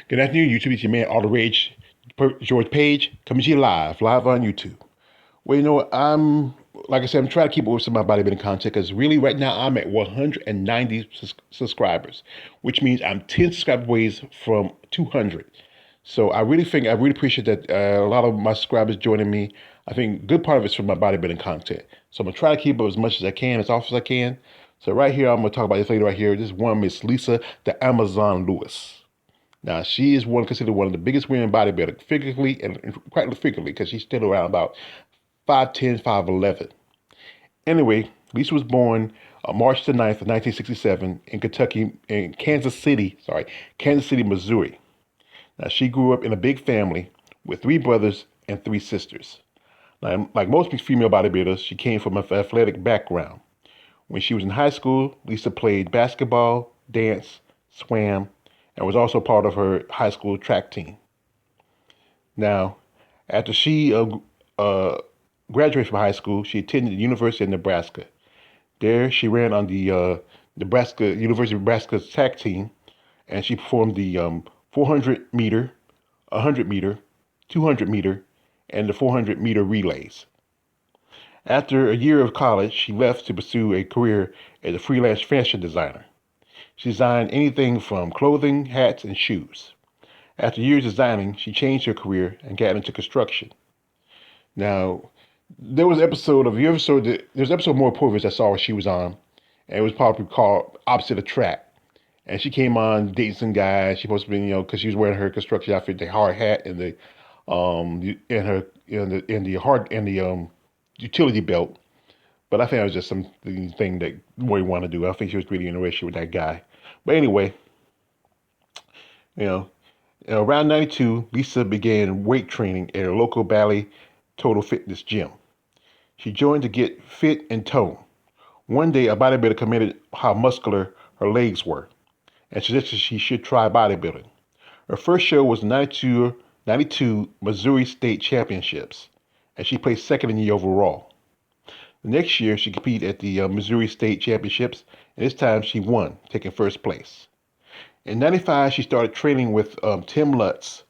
Good afternoon, YouTube. It's your man, All the Rage, George Page, coming to you live on YouTube. Well, you know what? Like I said, I'm trying to keep up with some of my bodybuilding content because really right now I'm at 190 subscribers, which means I'm 10 subscribers away from 200. So I really appreciate that a lot of my subscribers joining me. I think a good part of it's from my bodybuilding content. So I'm going to try to keep up as much as I can, as often as I can. So right here, I'm going to talk about this lady right here. This is one Miss Lesa, the Amazon Lewis. Now, she is considered one of the biggest women bodybuilders, figuratively and quite figuratively, because she's still around about 5'10", 5'11". Anyway, Lisa was born March the 9th of 1967 in Kansas City, Missouri. Now, she grew up in a big family with 3 brothers and 3 sisters. Now, like most female bodybuilders, she came from an athletic background. When she was in high school, Lisa played basketball, dance, swam, and was also part of her high school track team. Now, after she graduated from high school, she attended the University of Nebraska. There, she ran on the University of Nebraska's track team, and she performed the 400 meter, 100 meter, 200 meter, and the 400 meter relays. After a year of college, she left to pursue a career as a freelance fashion designer. She designed anything from clothing, hats, and shoes. After years designing, she changed her career and got into construction. Now, there was an episode More Provers I saw where she was on, and it was probably called Opposite Attract. And she came on dating some guy. She supposed to be, because she was wearing her construction outfit, the hard hat, and the utility belt. But I think it was just something that Roy wanted to do. I think she was really in a relationship with that guy. But anyway, around 92, Lisa began weight training at her local Valley Total Fitness gym. She joined to get fit and tone. One day, a bodybuilder commented how muscular her legs were and suggested she should try bodybuilding. Her first show was the 92 Missouri State Championships, and she placed second in the overall. The next year, she competed at the Missouri State Championships, and this time she won, taking first place. In 95, she started training with Tim Lutz,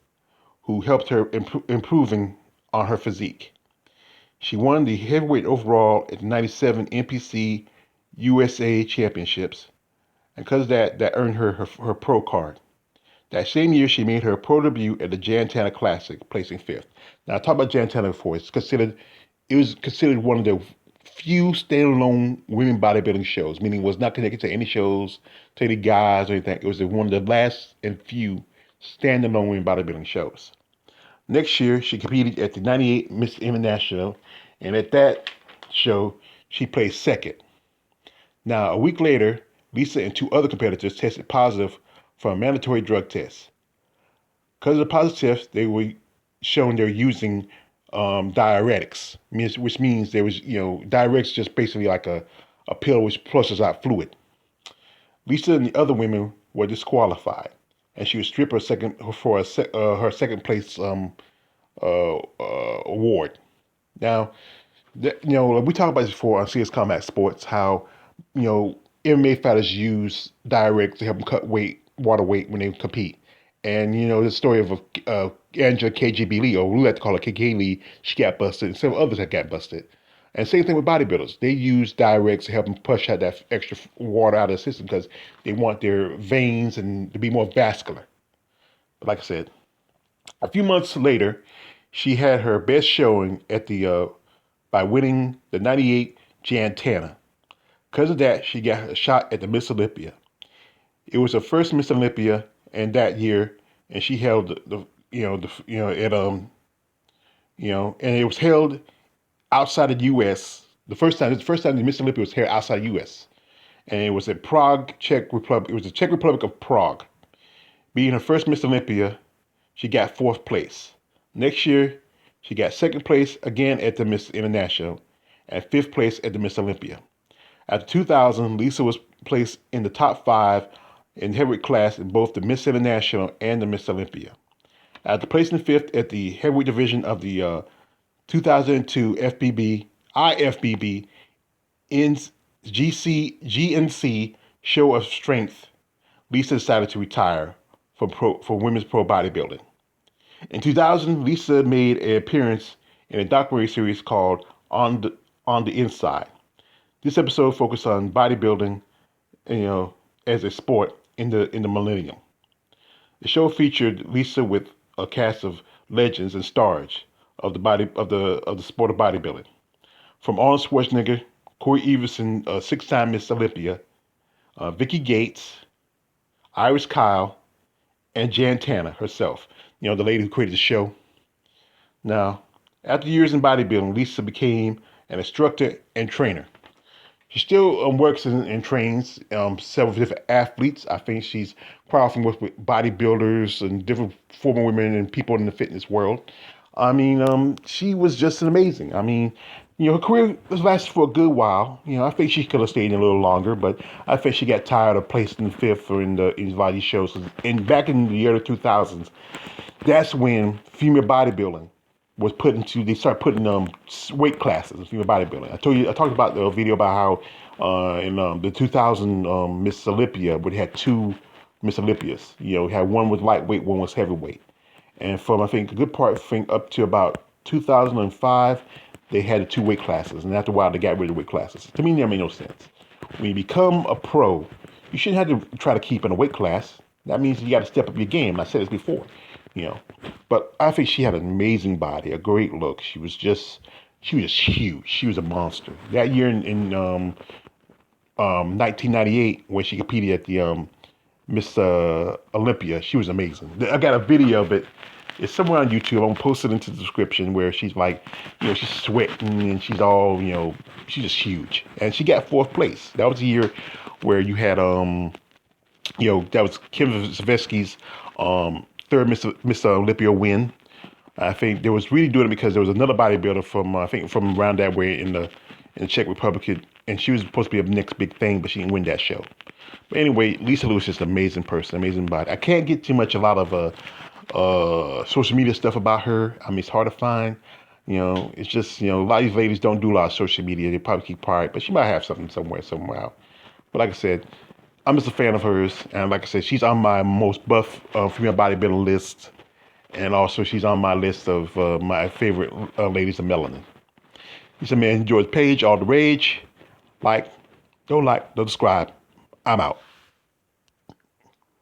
who helped her improving on her physique. She won the heavyweight overall at the 97 NPC USA Championships, and because of that earned her pro card. That same year, she made her pro debut at the Tana Classic, placing 5th. Now, I talked about Tana before. It was considered one of the few standalone women bodybuilding shows, meaning it was not connected to any shows, to any guys or anything. It was one of the last and few standalone women bodybuilding shows. Next year, she competed at the 98 Ms. International, and at that show, she placed second. Now, a week later, Lisa and 2 other competitors tested positive for a mandatory drug test. Because of the positive test, they were shown they're using diuretics, which means there was, diuretics just basically like a pill which flushes out fluid. Lisa and the other women were disqualified, and she was stripped her second place award. Now, we talked about this before on CS Combat Sports, how MMA fighters use diuretics to help them cut water weight when they compete. And, the story of Angela KGB Lee, or we like to call her KK Lee, she got busted, and several others that got busted. And same thing with bodybuilders. They use diuretics to help them push out that extra water out of the system because they want their veins and to be more vascular. But like I said, a few months later, she had her best showing at by winning the 98 Tana. Because of that, she got a shot at the Miss Olympia. It was her first Miss Olympia, and that year, and she held and it was held outside of the U.S. The first time the Miss Olympia was held outside the U.S. And it was at Prague, Czech Republic. It was the Czech Republic of Prague. Being her first Miss Olympia, she got 4th place. Next year, she got 2nd place again at the Miss International, and 5th place at the Miss Olympia. After 2000, Lisa was placed in the top 5 in heavyweight class in both the Miss International and the Miss Olympia. After placing 5th at the heavyweight division of the 2002 IFBB GNC Show of Strength, Lisa decided to retire for women's pro bodybuilding. In 2000, Lesa made an appearance in a documentary series called On the Inside. This episode focused on bodybuilding, as a sport in the millennium. The show featured Lesa with a cast of legends and stars of the sport of bodybuilding, from Arnold Schwarzenegger, Corey Everson, six-time Miss Olympia, Vicky Gates, Iris Kyle, and Tana herself. The lady who created the show. Now, after years in bodybuilding, Lesa became an instructor and trainer. She still works and trains several different athletes. I think she's quite often works with bodybuilders and different former women and people in the fitness world. I mean, she was just amazing. I mean, her career has lasted for a good while. I think she could have stayed in a little longer, but I think she got tired of placing fifth or in a lot of these shows. And back in the early 2000s, that's when female bodybuilding was they started putting weight classes in female bodybuilding. I talked about the video about how in the 2000 Miss Olympia would have two Miss Olympias. Had one was lightweight, one was heavyweight. And from I think a good part, up to about 2005, they had the two weight classes, and after a while they got rid of the weight classes. To me, that made no sense. When you become a pro, you shouldn't have to try to keep in a weight class. That means you got to step up your game. I said this before. But I think she had an amazing body, a great look. She was just huge. She was a monster. That year in 1998, when she competed at the Miss Olympia, she was amazing. I got a video of it. It's somewhere on YouTube. I'm gonna post it into the description where she's like, she's sweating and she's all, she's just huge. And she got fourth place. That was the year where you had, that was Kim Zvesky's third Miss Olympia win. I think they was really doing it because there was another bodybuilder from I think from around that way in the Czech Republic, and she was supposed to be the next big thing, but she didn't win that show. But anyway, Lesa Lewis is just an amazing person, amazing body. I can't get too much a lot of social media stuff about her. I mean, it's hard to find. It's just a lot of these ladies don't do a lot of social media. They probably keep quiet, but she might have something somewhere out. But like I said, I'm just a fan of hers, and like I said, she's on my most buff female bodybuilder list, and also she's on my list of my favorite ladies of melanin. He's a man, George Page, all the rage. Don't subscribe. I'm out.